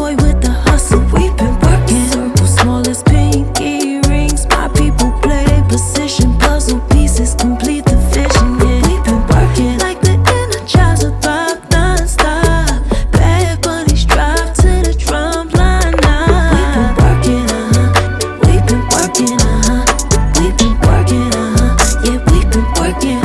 McCoy with the hustle. We've been working. Circles small as pinky rings. My people play their position. Puzzle pieces complete the vision. Yeah, we've been working like the Energizer rock non-stop. Bad bunnies drive to the drum line now. We've been working, we've been working, we've been working, yeah, we've been working,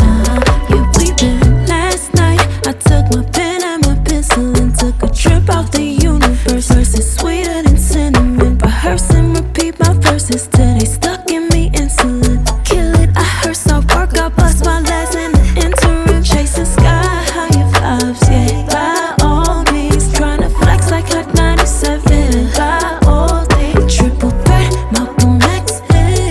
yeah, we've been. Last night I took my pen and my pencil and took a trip out the universe. Verses sweeter than cinnamon. Rehearse and repeat my verses till they stuck in me insulin. Kill it, I hearse, I work, I bust my last in the interim. Chasing sky higher vibes, yeah. By all means, tryna flex like Hot 97. By all means, triple threat, Malcolm X.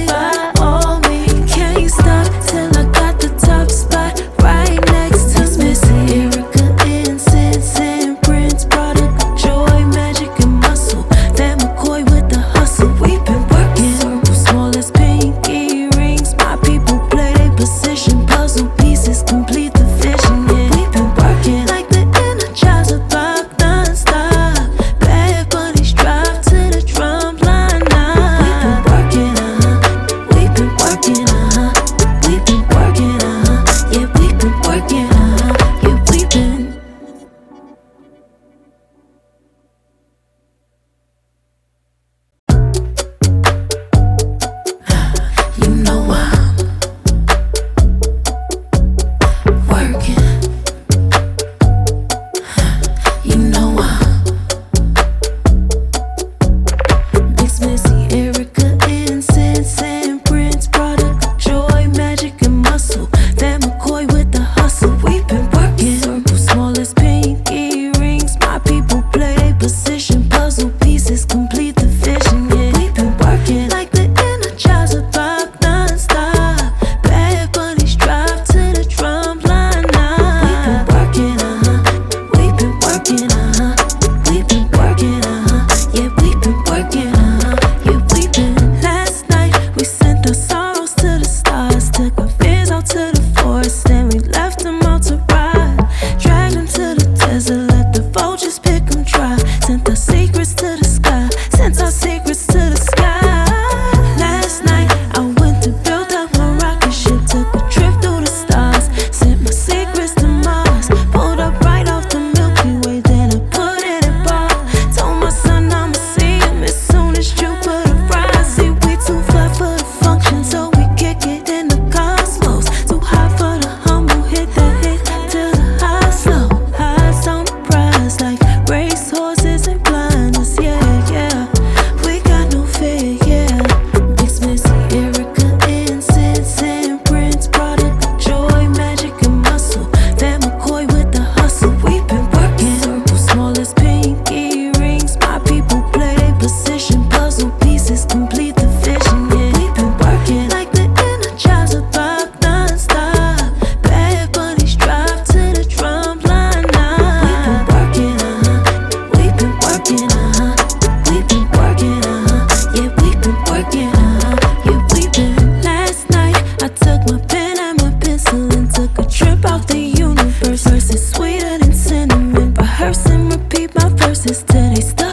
By all means, can't stop till I got the top spot right next to Missy, Erica, Incense, and Prince. Product of joy, magic, and muscle. Van McCoy with the hustle. We've been working. Circles small as pinky rings. My people play their position. Puzzle pieces complete the vision. Yeah, we've been working like the Energizer rock non-stop. Bad bunnies drive to the drum line now. We've been working, we've been working, yeah, we've been working, yeah, we've been. You know I'm working. You know I'm Mix Missy, Erica, Incense, and Prince. Product of joy, magic, and muscle. Van McCoy with the hustle. We've been working. Circles small as pinky rings. My people play their position. Puzzle pieces complete the vision. Yeah, we've been working like the Energizer rock non-stop. Bad bunnies drive to the drum line now. We've been working, we've been working, yeah, we've been working, yeah, we've been. Last night we sent our sorrows to the stars, took our fears out to the forest, then we left them out to ride. Dragged them to the desert, let the vultures pick them dry. Sent our secrets to the sky, sent our secrets to the sky. Last night I went to build up my rocket ship, took a trip through the stars, sent my secrets to Mars. Pulled up right off the Milky Way, then I put it in bar. Told my son I'ma see him as soon as Jupiter rise. See, we too fly for the function, so we kick it in the cosmos. Too high for the humble, hit the hit till the high slow. Highs on the prize like race horses and blinders, yeah, yeah. We got no fear, yeah. Mix Missy, Erica, Incense, and Prince. Product of joy, magic, and muscle. Van McCoy with the hustle. We've been working. Circles small as pinky rings. My people play their position. Puzzle pieces complete the vision. Yeah, we've been working like the Energizer rock non-stop. Bad bunnies drive to the drum line now. We've been working, we've been working, yeah, we've been working, yeah, we've been. Last night I took my pen and my pencil and took a trip out the universe. Verses sweeter than cinnamon. Rehearse and repeat my verses till they stuck